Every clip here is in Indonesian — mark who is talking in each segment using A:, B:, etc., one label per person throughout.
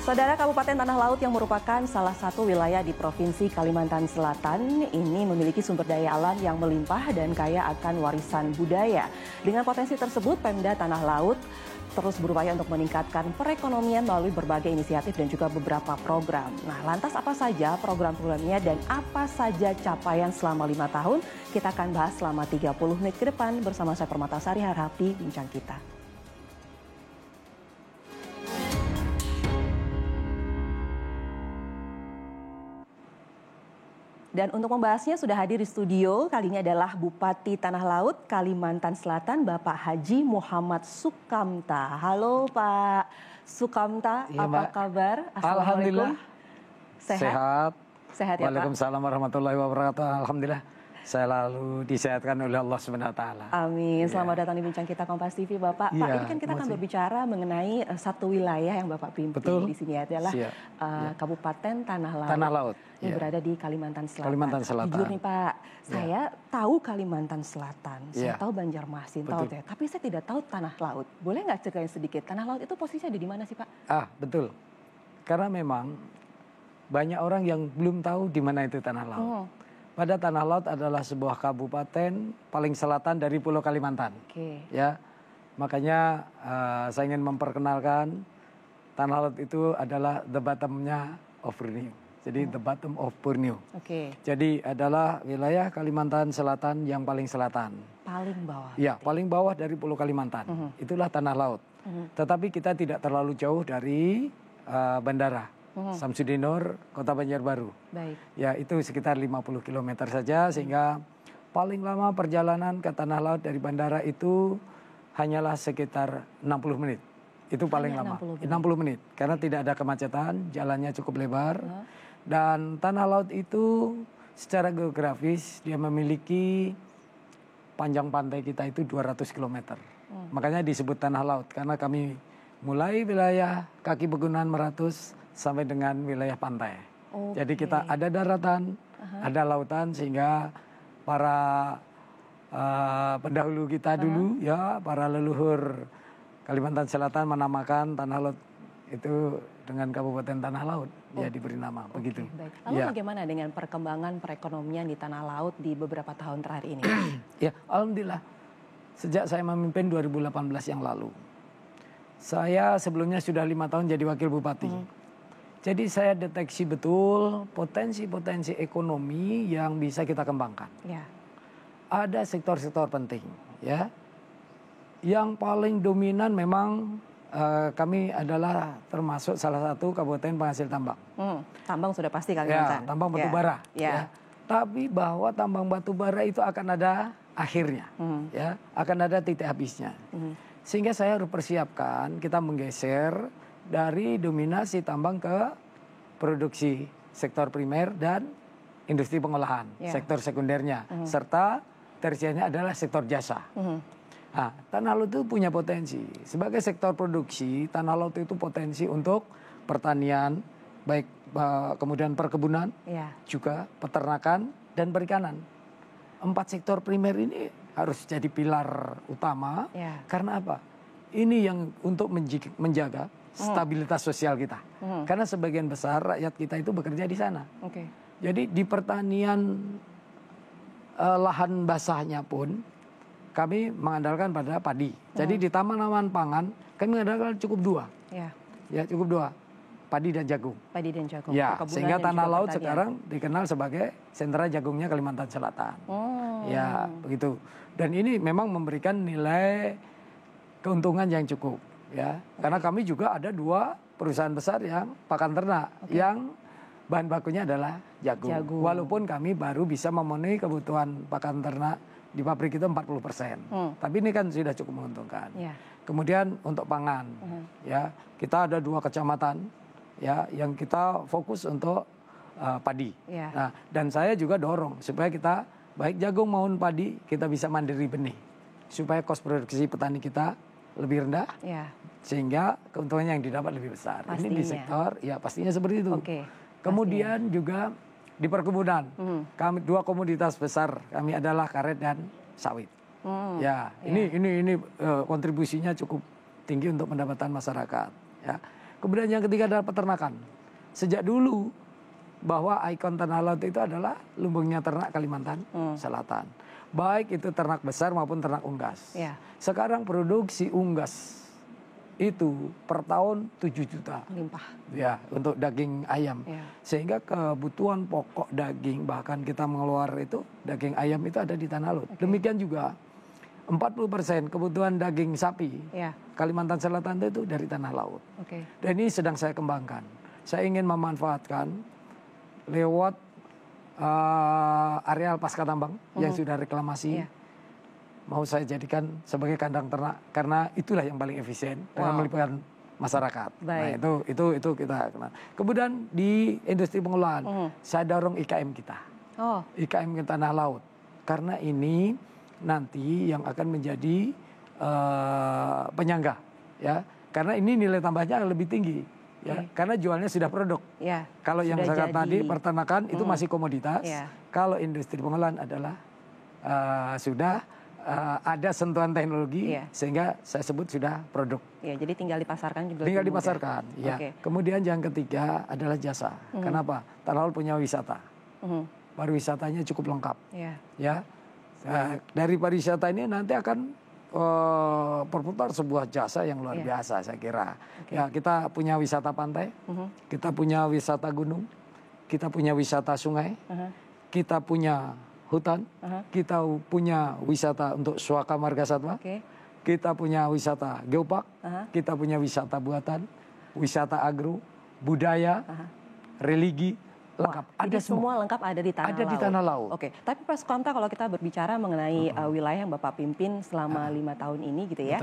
A: Saudara, Kabupaten Tanah Laut yang merupakan salah satu wilayah di Provinsi Kalimantan Selatan ini memiliki sumber daya alam yang melimpah dan kaya akan warisan budaya. Dengan potensi tersebut, Pemda Tanah Laut terus berupaya untuk meningkatkan perekonomian melalui berbagai inisiatif dan juga beberapa program. Nah, lantas apa saja program-programnya dan apa saja capaian selama 5 tahun? Kita akan bahas selama 30 menit ke depan bersama saya Permatasari Harhapti, Bincang Kita. Dan untuk membahasnya sudah hadir di studio, kali ini adalah Bupati Tanah Laut, Kalimantan Selatan, Bapak Haji Muhammad Sukamta. Halo Pak Sukamta,
B: ya,
A: apa kabar?
B: Alhamdulillah.
A: Sehat? Sehat ya Pak?
B: Waalaikumsalam warahmatullahi wabarakatuh. Alhamdulillah. Saya lalu disehatkan oleh Allah Subhanahu wa taala.
A: Amin. Selamat datang di Bincang Kita Kompas TV, Bapak. Pak, ini kan kita akan berbicara mengenai satu wilayah yang Bapak pimpin. Betul. Di sini adalah Kabupaten Tanah Laut.
B: Tanah Laut.
A: Yang berada di Kalimantan Selatan.
B: Kalimantan Selatan.
A: Jujur nih Pak, saya tahu Kalimantan Selatan, saya tahu Banjarmasin, tahu deh. Tapi saya tidak tahu Tanah Laut. Boleh nggak ceritain sedikit, Tanah Laut itu posisinya di mana sih Pak?
B: Betul. Karena memang banyak orang yang belum tahu di mana itu Tanah Laut. Pada Tanah Laut adalah sebuah kabupaten paling selatan dari Pulau Kalimantan. Ya, makanya saya ingin memperkenalkan Tanah Laut itu adalah the bottom-nya of Borneo. Jadi the bottom of Borneo. Jadi adalah wilayah Kalimantan Selatan yang paling selatan. Paling bawah. Ya, paling bawah dari Pulau Kalimantan. Itulah Tanah Laut. Tetapi kita tidak terlalu jauh dari bandara. Samsudin Nur, Kota Banjarbaru. Baik. Ya, itu sekitar 50 km saja, sehingga paling lama perjalanan ke Tanah Laut dari bandara itu hanyalah sekitar 60 menit. Itu paling lama. 60 menit. Karena tidak ada kemacetan, jalannya cukup lebar. Dan Tanah Laut itu secara geografis dia memiliki panjang pantai kita itu 200 km. Makanya disebut Tanah Laut, karena kami mulai wilayah kaki pegunungan Meratus sampai dengan wilayah pantai. Jadi kita ada daratan, ada lautan, sehingga para pendahulu kita dulu, ya para leluhur Kalimantan Selatan menamakan Tanah Laut itu dengan Kabupaten Tanah Laut. Ya diberi nama begitu.
A: Baik. Lalu bagaimana dengan perkembangan perekonomian di Tanah Laut di beberapa tahun terakhir ini?
B: Ya, alhamdulillah. Sejak saya memimpin 2018 yang lalu, saya sebelumnya sudah 5 tahun jadi wakil bupati. Jadi saya deteksi betul potensi-potensi ekonomi yang bisa kita kembangkan. Ada sektor-sektor penting, ya. Yang paling dominan memang kami adalah termasuk salah satu kabupaten penghasil tambang.
A: Tambang sudah pasti Kalimantan.
B: Ya, tambang batu bara. Ya. Tapi bahwa tambang batu bara itu akan ada akhirnya, ya, akan ada titik habisnya. Sehingga saya harus persiapkan kita menggeser dari dominasi tambang ke produksi sektor primer dan industri pengolahan, sektor sekundernya, serta tersiernya adalah sektor jasa. Nah, Tanah Laut itu punya potensi. Sebagai sektor produksi, Tanah Laut itu potensi untuk pertanian, baik kemudian perkebunan, juga peternakan dan perikanan. 4 sektor primer ini harus jadi pilar utama. Karena apa? Ini yang untuk menjaga stabilitas sosial kita. Karena sebagian besar rakyat kita itu bekerja di sana. Jadi di pertanian lahan basahnya pun kami mengandalkan pada padi. Jadi di taman-taman pangan kami mengandalkan cukup 2. Ya, cukup 2. Padi dan jagung.
A: Padi dan jagung.
B: Ya, sehingga Tanah Laut sekarang dikenal sebagai sentra jagungnya Kalimantan Selatan. Ya, begitu. Dan ini memang memberikan nilai keuntungan yang cukup. Ya, karena kami juga ada 2 perusahaan besar yang pakan ternak yang bahan bakunya adalah jagung. Walaupun kami baru bisa memenuhi kebutuhan pakan ternak di pabrik itu 40%. Tapi ini kan sudah cukup menguntungkan. Kemudian untuk pangan, ya kita ada 2 kecamatan, ya yang kita fokus untuk padi. Nah, dan saya juga dorong supaya kita baik jagung maupun padi kita bisa mandiri benih, supaya kos produksi petani kita lebih rendah, sehingga keuntungannya yang didapat lebih besar. Pastinya. Ini di sektor, ya pastinya seperti itu. Kemudian juga di perkebunan, kami 2 komoditas besar kami adalah karet dan sawit. Ya, ini kontribusinya cukup tinggi untuk pendapatan masyarakat. Ya, Kemudian yang ketiga adalah peternakan. Sejak dulu bahwa ikon tanah laut itu adalah lumbungnya ternak Kalimantan Selatan. Baik itu ternak besar maupun ternak unggas.
A: Ya.
B: Sekarang produksi unggas itu per tahun 7 juta.
A: Melimpah.
B: Ya, untuk daging ayam.
A: Ya.
B: Sehingga kebutuhan pokok daging, bahkan kita mengeluarkan itu, daging ayam itu ada di tanah laut. Demikian juga 40% kebutuhan daging sapi Kalimantan Selatan itu dari tanah laut. Dan ini sedang saya kembangkan. Saya ingin memanfaatkan lewat areal pasca tambang yang sudah reklamasi. Mau saya jadikan sebagai kandang ternak karena itulah yang paling efisien dengan melibatkan masyarakat.
A: Baik.
B: Nah itu kita kenal. Kemudian di industri pengelolaan saya dorong IKM kita, IKM kita tanah laut karena ini nanti yang akan menjadi penyangga, ya karena ini nilai tambahnya lebih tinggi. Ya, karena jualnya sudah produk. Kalau yang saya katakan tadi peternakan itu masih komoditas. Kalau industri pengelolaan adalah sudah ada sentuhan teknologi sehingga saya sebut sudah produk.
A: Jadi tinggal dipasarkan juga.
B: Tinggal dipasarkan. Ya. Kemudian yang ketiga adalah jasa. Kenapa? Tanah laut punya wisata. Pariwisatanya cukup lengkap. Ya. Dari pariwisata ini nanti akan berputar sebuah jasa yang luar biasa saya kira. Ya, kita punya wisata pantai, kita punya wisata gunung, kita punya wisata sungai, kita punya hutan, kita punya wisata untuk swaka marga satwa, kita punya wisata geopark, kita punya wisata buatan, wisata agro, budaya, religi, lengkap.
A: Ada semua lengkap ada di tanah laut.
B: Ada di tanah laut.
A: Tapi Pak Sukamta kalau kita berbicara mengenai wilayah yang Bapak pimpin selama 5 tahun ini gitu ya,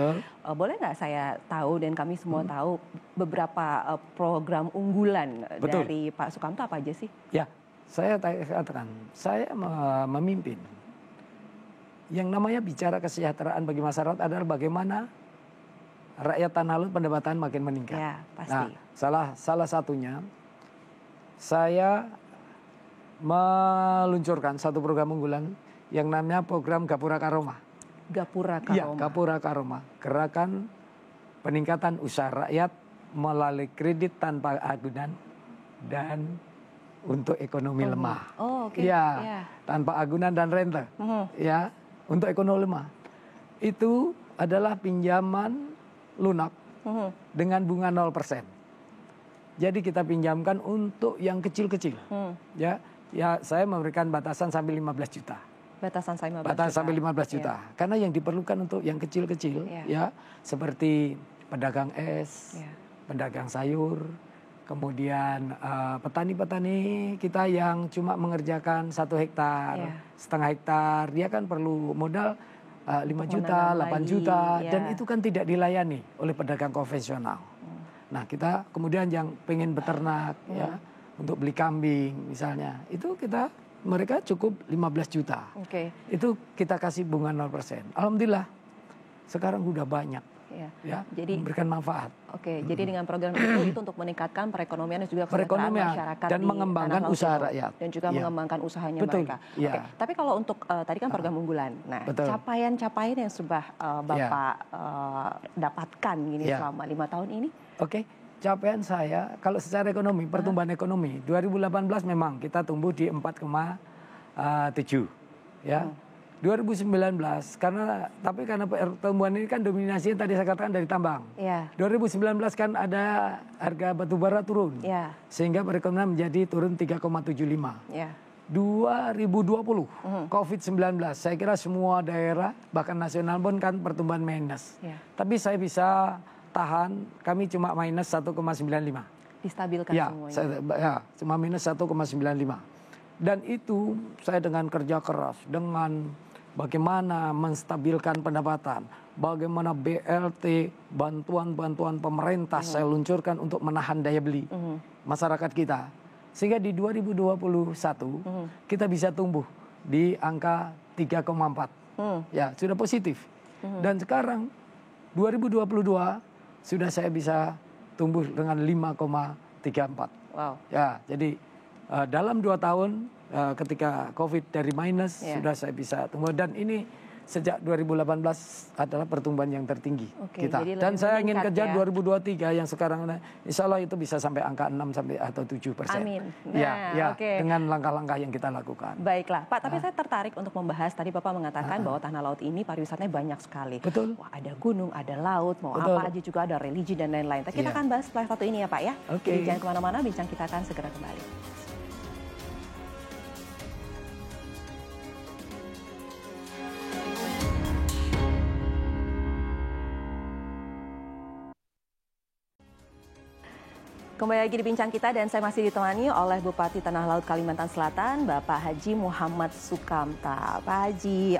A: boleh nggak saya tahu dan kami semua tahu beberapa program unggulan dari Pak Sukamta apa aja sih? Ya.
B: Saya katakan, saya memimpin. Yang namanya bicara kesejahteraan bagi masyarakat adalah bagaimana rakyat tanah laut pendapatan makin meningkat.
A: Ya, pasti.
B: Nah, salah satunya saya meluncurkan satu program unggulan yang namanya program Gapura Karoma.
A: Gapura Karoma.
B: Iya, Gapura Karoma. Gerakan peningkatan usaha rakyat melalui kredit tanpa agunan dan untuk ekonomi lemah. Ya, tanpa agunan dan rente. Ya, untuk ekonomi lemah. Itu adalah pinjaman lunak dengan bunga 0%. Jadi kita pinjamkan untuk yang kecil-kecil. Ya, saya memberikan batasan sampai 15 juta.
A: Batasan
B: sampai 15 juta. Karena yang diperlukan untuk yang kecil-kecil ya seperti pedagang es, pedagang sayur, kemudian petani-petani kita yang cuma mengerjakan 1 hektar, setengah hektar, dia kan perlu modal 5 juta, 8 juta, dan itu kan tidak dilayani oleh pedagang konvensional. Nah kita kemudian yang pengen beternak, ya untuk beli kambing misalnya, itu mereka cukup 15 juta. Itu kita kasih bunga 0%. Alhamdulillah sekarang udah banyak. Jadi memberikan manfaat.
A: Jadi dengan program itu untuk meningkatkan perekonomian dan juga kesejahteraan masyarakat
B: dan mengembangkan usaha rakyat
A: dan juga mengembangkan usahanya mereka. Tapi kalau untuk tadi kan program unggulan, nah capaian-capaian yang sudah Bapak dapatkan ini selama 5 tahun ini?
B: Capaian saya kalau secara ekonomi, pertumbuhan ekonomi 2018 memang kita tumbuh di 4,7 ya. 2019 karena pertumbuhan ini kan dominasinya tadi saya katakan dari tambang. 2019 kan ada harga batu bara turun. Sehingga perekonomian menjadi turun 3,75. 2020 COVID-19 saya kira semua daerah bahkan nasional pun kan pertumbuhan minus. Tapi saya bisa tahan, kami cuma minus 1,95.
A: Distabilkan semuanya.
B: Cuma minus 1,95. Dan itu saya dengan kerja keras, dengan bagaimana menstabilkan pendapatan, bagaimana BLT, bantuan-bantuan pemerintah saya luncurkan untuk menahan daya beli masyarakat kita. Sehingga di 2021 kita bisa tumbuh di angka 3,4. Ya, sudah positif. Dan sekarang 2022 sudah saya bisa tumbuh dengan 5,34. Ya, jadi dalam 2 tahun ketika COVID dari minus sudah saya bisa tumbuh, dan ini sejak 2018 adalah pertumbuhan yang tertinggi kita.
A: Jadi
B: Dan saya ingin kejar
A: ya.
B: 2023 yang sekarang, insya Allah itu bisa sampai angka 6 sampai atau 7%.
A: Amin.
B: Nah, dengan langkah-langkah yang kita lakukan.
A: Baiklah, Pak. Tapi saya tertarik untuk membahas. Tadi Bapak mengatakan bahwa tanah laut ini pariwisatanya banyak sekali.
B: Betul.
A: Wah, ada gunung, ada laut, mau apa aja juga ada religi dan lain-lain. Tapi kita akan bahas setelah satu ini ya Pak ya. Jadi jangan kemana-mana, bincang kita akan segera kembali. Kembali lagi di bincang kita dan saya masih ditemani oleh Bupati Tanah Laut Kalimantan Selatan, Bapak Haji Muhammad Sukamta. Pak Haji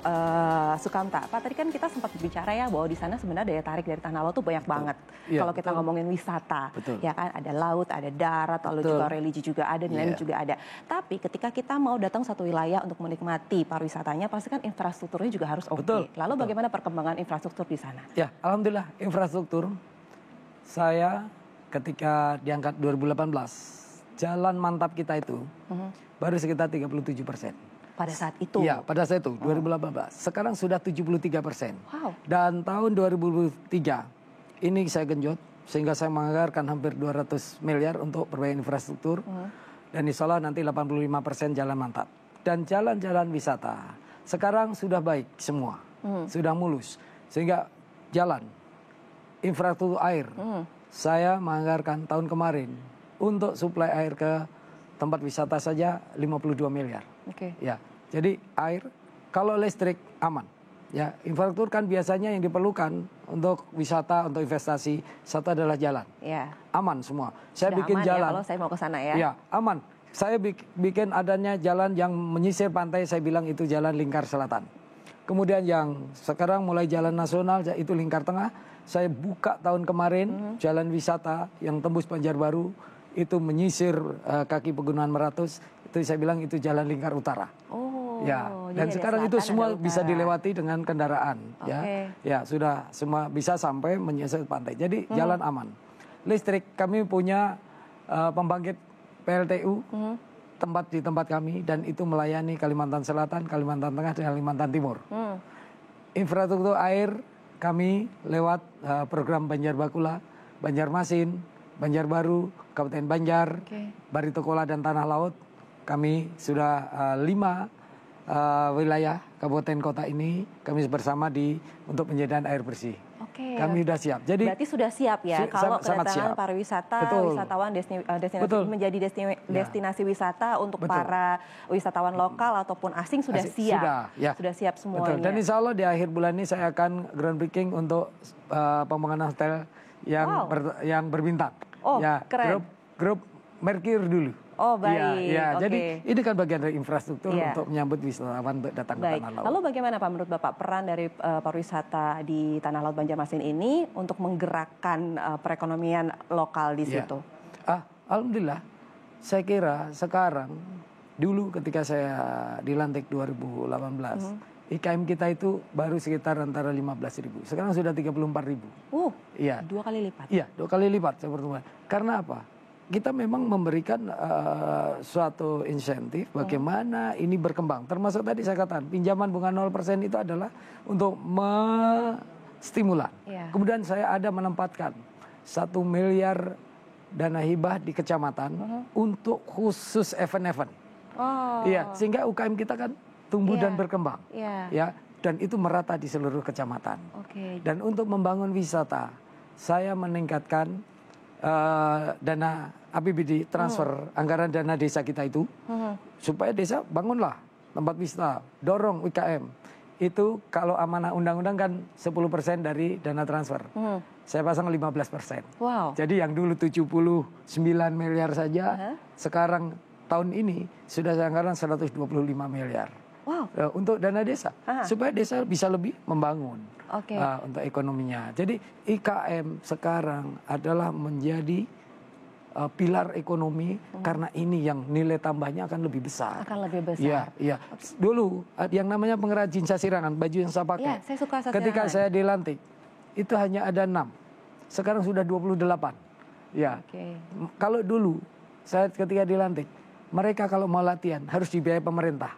A: Sukamta, Pak tadi kan kita sempat berbicara ya bahwa di sana sebenarnya daya tarik dari Tanah Laut tuh banyak banget. Ya, kalau kita ngomongin wisata, ya kan ada laut, ada darat, lalu juga religi juga ada, dan lain juga ada. Tapi ketika kita mau datang satu wilayah untuk menikmati pariwisatanya, pasti kan infrastrukturnya juga harus oke. Lalu bagaimana perkembangan infrastruktur di sana? Ya,
B: alhamdulillah infrastruktur saya ketika diangkat 2018, jalan mantap kita itu baru sekitar 37%.
A: Pada saat itu?
B: Iya, pada saat itu, 2018. Sekarang sudah 73%.
A: Wow. Dan
B: tahun 2003, ini saya genjot, sehingga saya menganggarkan hampir 200 miliar untuk perbaikan infrastruktur. Dan insya Allah nanti 85% jalan mantap. Dan jalan-jalan wisata, sekarang sudah baik semua, sudah mulus. Sehingga jalan, infrastruktur air, saya menganggarkan tahun kemarin untuk suplai air ke tempat wisata saja 52 miliar. Ya, jadi air, kalau listrik aman. Ya, infrastruktur kan biasanya yang diperlukan untuk wisata, untuk investasi, satu adalah jalan.
A: Ya.
B: Aman semua. Saya bikin jalan.
A: Ya, kalau saya mau ke sana ya.
B: Ya, aman. Saya bikin adanya jalan yang menyisir pantai, saya bilang itu jalan lingkar selatan. Kemudian yang sekarang mulai jalan nasional itu lingkar tengah. Saya buka tahun kemarin jalan wisata yang tembus Banjarbaru itu menyisir kaki Pegunungan Meratus, itu saya bilang itu jalan lingkar utara. Ya, dan sekarang itu semua bisa dilewati dengan kendaraan. Ya, sudah semua bisa sampai menyisir pantai. Jadi jalan aman. Listrik kami punya pembangkit PLTU tempat di tempat kami dan itu melayani Kalimantan Selatan, Kalimantan Tengah, dan Kalimantan Timur. Infrastruktur air kami lewat program Banjarbakula, Banjarmasin, Banjarbaru, Kabupaten Banjar, Baritokola dan Tanah Laut. Kami sudah 5 wilayah kabupaten kota ini kami bersama untuk penyediaan air bersih. Kami sudah siap. Jadi
A: berarti sudah siap ya kalau kedatangan pariwisata, wisatawan menjadi destinasi wisata untuk para wisatawan lokal ataupun asing sudah siap. Sudah siap semuanya.
B: Dan insya Allah di akhir bulan ini saya akan groundbreaking untuk pembangunan hotel yang berbintang.
A: Keren.
B: Grup Mercure dulu.
A: Baik.
B: Jadi ini kan bagian dari infrastruktur untuk menyambut wisatawan untuk datang ke Tanah Laut.
A: Lalu bagaimana Pak menurut Bapak peran dari pariwisata di Tanah Laut Banjarmasin ini untuk menggerakkan perekonomian lokal di situ?
B: Alhamdulillah, saya kira sekarang dulu ketika saya dilantik 2018, IKM kita itu baru sekitar antara 15.000. Sekarang sudah 34.000.
A: Iya. 2 kali lipat.
B: Iya, 2 kali lipat saya pertemuan. Karena apa? Kita memang memberikan suatu insentif bagaimana ini berkembang. Termasuk tadi saya katakan pinjaman bunga 0% itu adalah untuk stimulan. Kemudian saya ada menempatkan 1 miliar dana hibah di kecamatan untuk khusus event-event. Sehingga UKM kita kan tumbuh dan berkembang. Ya, dan itu merata di seluruh kecamatan. Dan untuk membangun wisata, saya meningkatkan dana APBD transfer anggaran dana desa kita itu supaya desa bangunlah tempat wisata, dorong UKM. Itu kalau amanah undang-undang kan 10% dari dana transfer. Saya pasang 15%. Jadi yang dulu 79 miliar saja, sekarang tahun ini sudah anggaran 125 miliar. Untuk dana desa, supaya desa bisa lebih membangun untuk ekonominya. Jadi IKM sekarang adalah menjadi pilar ekonomi karena ini yang nilai tambahnya akan lebih besar. Iya. Dulu yang namanya pengrajin sasirangan, baju yang saya pakai.
A: Saya suka sasirangan.
B: Ketika saya dilantik, itu hanya ada 6. Sekarang sudah 28. Ya. Kalau dulu saya ketika dilantik mereka kalau mau latihan harus dibiayai pemerintah.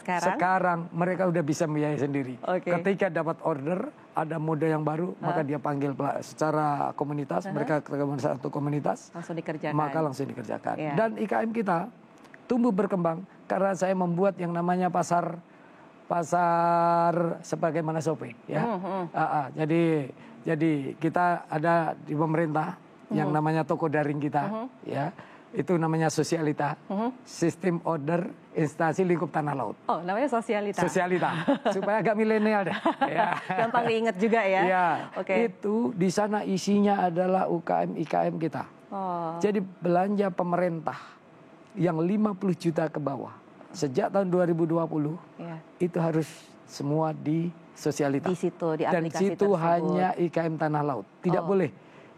B: Sekarang mereka udah bisa membiayai sendiri. Ketika dapat order, ada mode yang baru, maka dia panggil secara komunitas, mereka ketemu satu komunitas,
A: langsung dikerjakan.
B: Maka langsung dikerjakan. Dan IKM kita tumbuh berkembang karena saya membuat yang namanya pasar sebagaimana shopping, ya. Jadi kita ada di pemerintah yang namanya toko daring kita, ya. Itu namanya Sosialita, Sistem Order Instansi Lingkup Tanah Laut.
A: Oh, namanya Sosialita.
B: Sosialita, supaya agak milenial deh. Ya.
A: Gampang diingat juga ya.
B: Ya, itu di sana isinya adalah UKM IKM kita. Jadi belanja pemerintah yang 50 juta ke bawah sejak tahun 2020 itu harus semua di Sosialita.
A: Di situ, di aplikasi
B: dan situ
A: tersebut.
B: Hanya IKM Tanah Laut, tidak boleh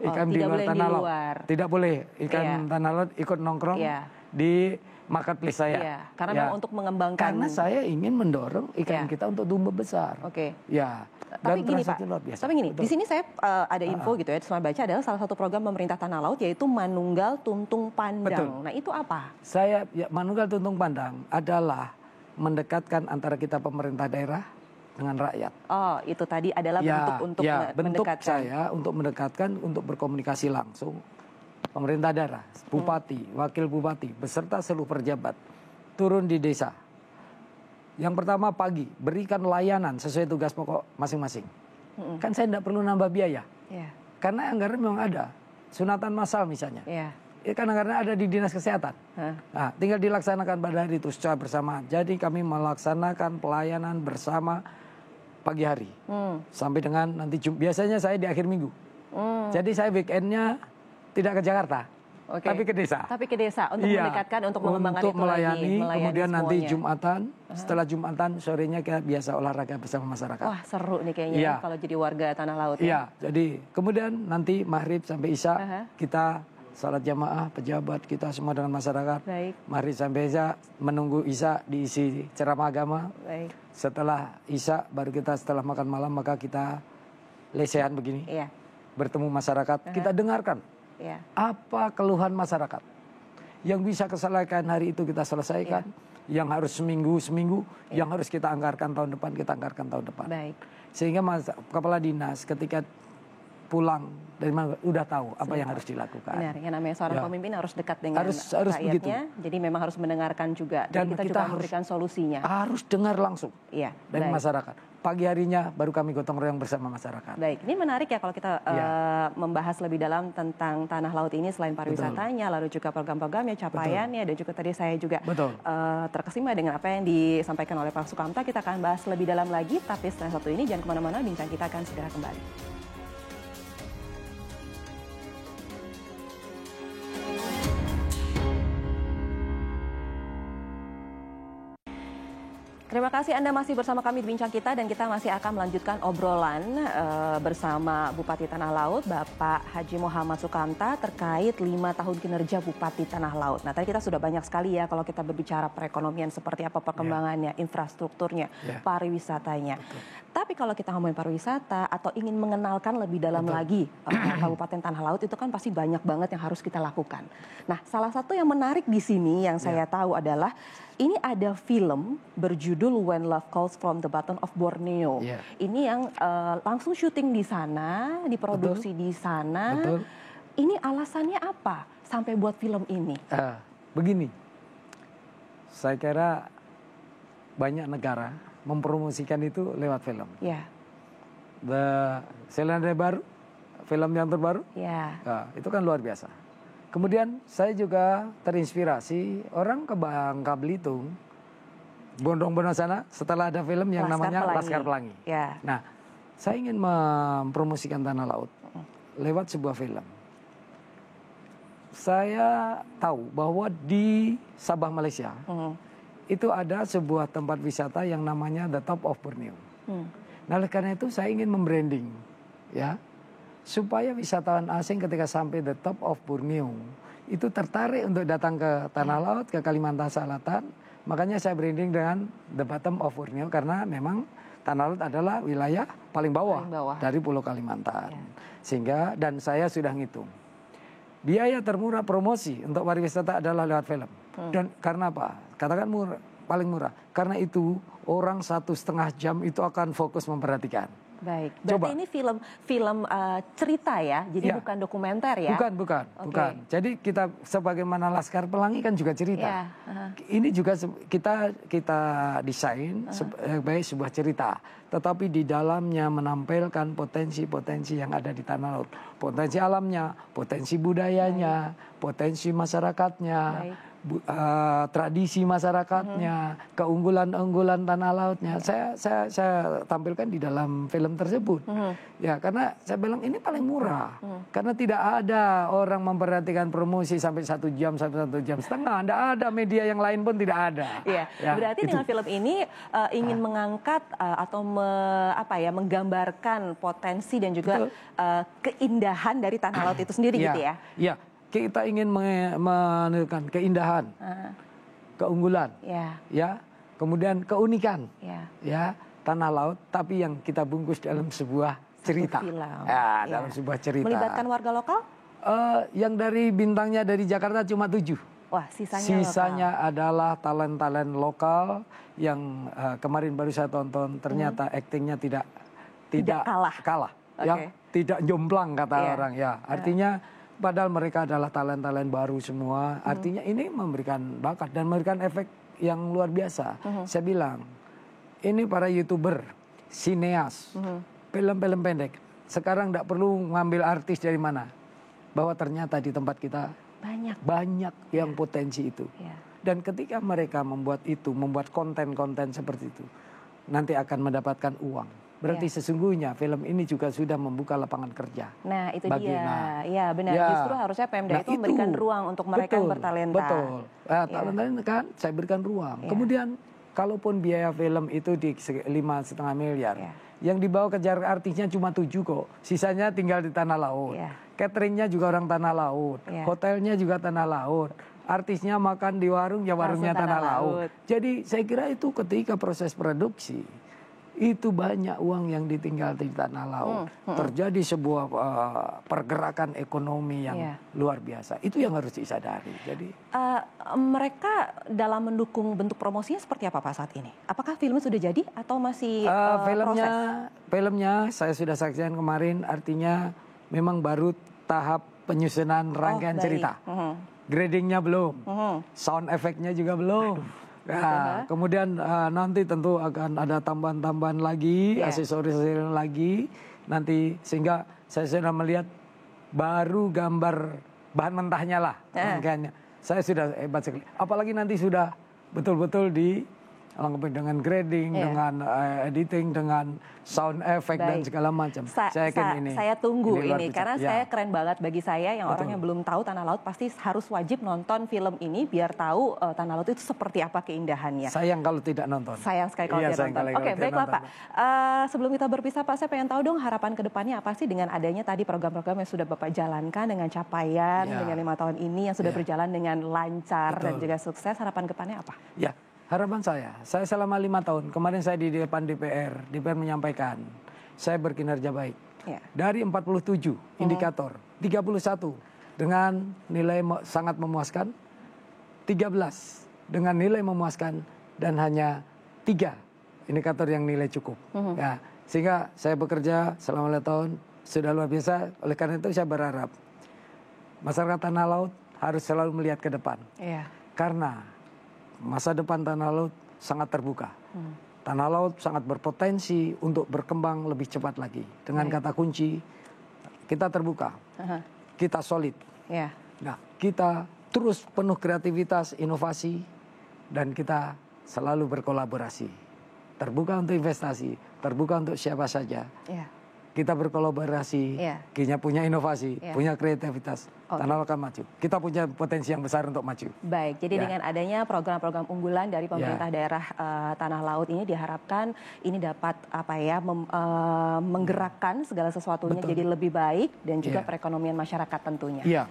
B: IKM di luar Tanah Laut. Tidak boleh IKM Tanah Laut ikut nongkrong di marketplace saya.
A: Karena memang untuk mengembangkan.
B: Karena saya ingin mendorong IKM kita untuk tumbuh besar. Ya.
A: Tapi gini Pak, tapi gini, di sini saya ada info gitu ya, saya baca adalah salah satu program pemerintah Tanah Laut yaitu Manunggal Tuntung Pandang. Nah itu apa?
B: Manunggal Tuntung Pandang adalah mendekatkan antara kita pemerintah daerah dengan rakyat.
A: Oh, itu tadi adalah bentuk untuk
B: bentuk
A: mendekatkan.
B: saya untuk mendekatkan, untuk berkomunikasi langsung pemerintah daerah, bupati, wakil bupati, beserta seluruh pejabat turun di desa. Yang pertama pagi, berikan layanan sesuai tugas pokok masing-masing. Kan saya tidak perlu nambah biaya. Karena anggaran memang ada. Sunatan massal misalnya. Kan anggaran ada di Dinas Kesehatan. Nah, tinggal dilaksanakan pada hari itu secara bersamaan. Jadi kami melaksanakan pelayanan bersama pagi hari. Sampai dengan nanti biasanya saya di akhir minggu. Jadi saya weekendnya tidak ke Jakarta. Tapi ke desa.
A: Tapi ke desa untuk mendekatkan, untuk mengembangkan
B: untuk
A: itu
B: melayani kemudian
A: semuanya.
B: nanti Jumatan, setelah Jumatan sorenya kita biasa olahraga bersama masyarakat.
A: Wah seru nih kayaknya kalau jadi warga Tanah Laut.
B: Iya, jadi kemudian nanti maghrib sampai isya kita salat jamaah, pejabat kita semua dengan masyarakat. Maghrib sampai isya menunggu isya diisi ceramah agama. Setelah isya baru kita setelah makan malam maka kita lesehan begini. Bertemu masyarakat, kita dengarkan. Apa keluhan masyarakat yang bisa keselesaikan hari itu kita selesaikan, yang harus seminggu, yang harus kita anggarkan tahun depan kita anggarkan tahun depan. Sehingga kepala dinas ketika pulang dari mana udah tahu apa yang harus dilakukan.
A: Benar, yang namanya seorang pemimpin harus dekat dengan rakyatnya, begitu. Jadi memang harus mendengarkan juga. Dan kita juga memberikan solusinya. Harus
B: dengar langsung dari masyarakat. Pagi harinya baru kami gotong royong bersama masyarakat.
A: Baik, ini menarik ya kalau kita membahas lebih dalam tentang Tanah Laut ini selain pariwisatanya, lalu juga program-programnya, capaiannya, dan juga tadi saya juga terkesima dengan apa yang disampaikan oleh Pak Sukamta. Kita akan bahas lebih dalam lagi, tapi setelah satu ini jangan kemana-mana, bincang kita akan segera kembali. Terima kasih Anda masih bersama kami di Bincang Kita dan kita masih akan melanjutkan obrolan bersama Bupati Tanah Laut, Bapak Haji Muhammad Sukamta terkait 5 tahun kinerja Bupati Tanah Laut. Nah tadi kita sudah banyak sekali ya kalau kita berbicara perekonomian seperti apa perkembangannya, infrastrukturnya, pariwisatanya. Tapi kalau kita ngomongin pariwisata atau ingin mengenalkan lebih dalam lagi Kabupaten Tanah Laut itu kan pasti banyak banget yang harus kita lakukan. Nah salah satu yang menarik di sini yang saya tahu adalah ini ada film berjudul When Love Calls from the Bottom of Borneo. Ini yang langsung syuting di sana, diproduksi di sana. Ini alasannya apa sampai buat film ini?
B: Begini, saya kira banyak negara mempromosikan itu lewat film. The Selandia Baru, film yang terbaru, itu kan luar biasa. Kemudian saya juga terinspirasi orang ke Bangka Belitung, Bondong-Bondong sana setelah ada film yang namanya Laskar Pelangi. Nah, saya ingin mempromosikan Tanah Laut lewat sebuah film. Saya tahu bahwa di Sabah Malaysia itu ada sebuah tempat wisata yang namanya The Top of Borneo. Nah, oleh karena itu saya ingin membranding, ya, supaya wisatawan asing ketika sampai the top of Borneo itu tertarik untuk datang ke Tanah Laut, ke Kalimantan Selatan. Makanya saya branding dengan the bottom of Borneo karena memang Tanah Laut adalah wilayah paling bawah dari Pulau Kalimantan. Sehingga dan saya sudah ngitung biaya termurah promosi untuk pariwisata adalah lewat film. Dan karena apa? Katakan murah, paling murah. Karena itu orang 1,5 jam itu akan fokus memperhatikan.
A: Baik, berarti ini film cerita ya, jadi bukan dokumenter ya?
B: Bukan. Jadi kita sebagaimana Laskar Pelangi kan juga cerita. Ini juga kita desain sebagai sebuah cerita, tetapi di dalamnya menampilkan potensi-potensi yang ada di tanah laut, potensi alamnya, potensi budayanya, potensi masyarakatnya. Tradisi masyarakatnya, keunggulan-unggulan tanah lautnya, saya tampilkan di dalam film tersebut. Ya, karena saya bilang ini paling murah, karena tidak ada orang memperhatikan promosi sampai 1 jam sampai 1,5 jam. Tidak ada, media yang lain pun tidak ada.
A: Iya, berarti dengan film ini ingin mengangkat atau menggambarkan potensi dan juga keindahan dari tanah laut itu sendiri, gitu ya? Iya.
B: Kita ingin menunjukkan keindahan, keunggulan, ya, kemudian keunikan, ya, tanah laut, tapi yang kita bungkus dalam sebuah cerita, dalam sebuah cerita.
A: Melibatkan warga lokal?
B: Yang dari bintangnya dari Jakarta cuma 7.
A: Wah, sisanya
B: adalah talent-talent lokal yang kemarin baru saya tonton, ternyata aktingnya tidak kalah, yang tidak jomplang kata orang, ya, artinya. Padahal mereka adalah talent-talent baru semua. Artinya ini memberikan bakat dan memberikan efek yang luar biasa. Saya bilang, ini para YouTuber, sineas, film-film pendek. Sekarang tidak perlu ngambil artis dari mana. Bahwa ternyata di tempat kita banyak yang potensi itu. Dan ketika mereka membuat konten-konten seperti itu, nanti akan mendapatkan uang. Berarti sesungguhnya film ini juga sudah membuka lapangan kerja.
A: Nah, itu dia. Ya, benar. Justru harusnya Pemda itu memberikan ruang untuk mereka yang bertalenta.
B: Betul. Talenta kan saya berikan ruang. Kemudian kalaupun biaya film itu di 5,5 miliar, yang dibawa ke Jakarta artisnya cuma 7 kok. Sisanya tinggal di tanah laut. Cateringnya juga orang tanah laut. Hotelnya juga tanah laut. Artisnya makan di warung, ya warungnya tanah laut. Jadi saya kira itu ketika proses produksi, itu banyak uang yang ditinggal di tanah laut. Terjadi sebuah pergerakan ekonomi yang luar biasa. Itu yang harus disadari. Jadi
A: mereka dalam mendukung bentuk promosinya seperti apa Pak saat ini? Apakah filmnya sudah jadi atau masih proses?
B: Filmnya saya sudah saksikan kemarin. Artinya memang baru tahap penyusunan rangkaian cerita. Gradingnya belum, sound effect-nya juga belum. Nah, kemudian nanti tentu akan ada tambahan-tambahan lagi, aksesoris lagi nanti, sehingga saya sudah melihat baru gambar bahan mentahnya lah, rangkaiannya. Saya sudah hebat sekali. Apalagi nanti sudah betul-betul dilengkapi dengan grading, dengan editing, dengan sound effect dan segala macam.
A: Saya tunggu ini karena saya keren banget bagi saya yang orang yang belum tahu tanah laut pasti harus wajib nonton film ini biar tahu tanah laut itu seperti apa keindahannya.
B: Sayang kalau tidak nonton.
A: Sayang sekali kalau tidak nonton. Oke, baiklah Pak. Sebelum kita berpisah Pak, saya pengen tahu dong harapan kedepannya apa sih dengan adanya tadi program-program yang sudah Bapak jalankan dengan capaian dengan 5 tahun ini yang sudah berjalan dengan lancar dan juga sukses. Harapan kedepannya apa?
B: Ya. Harapan saya selama 5 tahun, kemarin saya di depan DPR menyampaikan, saya berkinerja baik. Dari 47 indikator, 31 dengan nilai sangat memuaskan, 13 dengan nilai memuaskan, dan hanya 3 indikator yang nilai cukup. Ya, sehingga saya bekerja selama 5 tahun, sudah luar biasa, oleh karena itu saya berharap masyarakat tanah laut harus selalu melihat ke depan. Karena masa depan tanah laut sangat terbuka. Tanah laut sangat berpotensi untuk berkembang lebih cepat lagi. Dengan kata kunci, kita terbuka, kita solid. Nah, kita terus penuh kreativitas, inovasi, dan kita selalu berkolaborasi. Terbuka untuk investasi, terbuka untuk siapa saja. Kita berkolaborasi, kita punya inovasi, punya kreativitas, tanah laut akan maju. Kita punya potensi yang besar untuk maju.
A: Baik, jadi dengan adanya program-program unggulan dari pemerintah daerah tanah laut ini diharapkan ini dapat menggerakkan segala sesuatunya jadi lebih baik dan juga perekonomian masyarakat tentunya.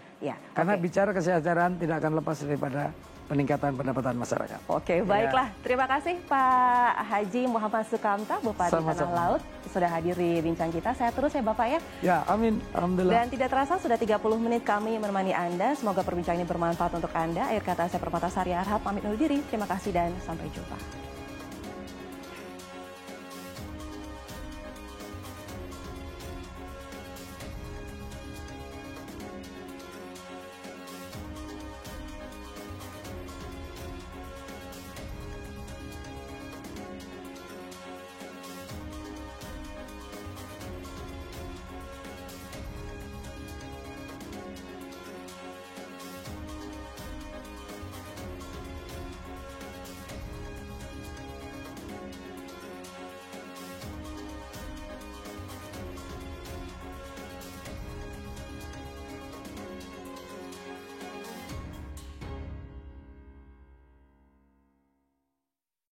B: Karena bicara kesejahteraan tidak akan lepas daripada peningkatan pendapatan masyarakat.
A: Oke, baiklah. Terima kasih Pak Haji Muhammad Sukamta, Bupati Tanah Laut, sudah hadir di bincang kita. Saya terus ya Bapak ya.
B: Ya, amin. Alhamdulillah.
A: Dan tidak terasa sudah 30 menit kami menemani Anda. Semoga perbincangan ini bermanfaat untuk Anda. Akhir kata saya Permatasari Arhab, pamit undur diri. Terima kasih dan sampai jumpa.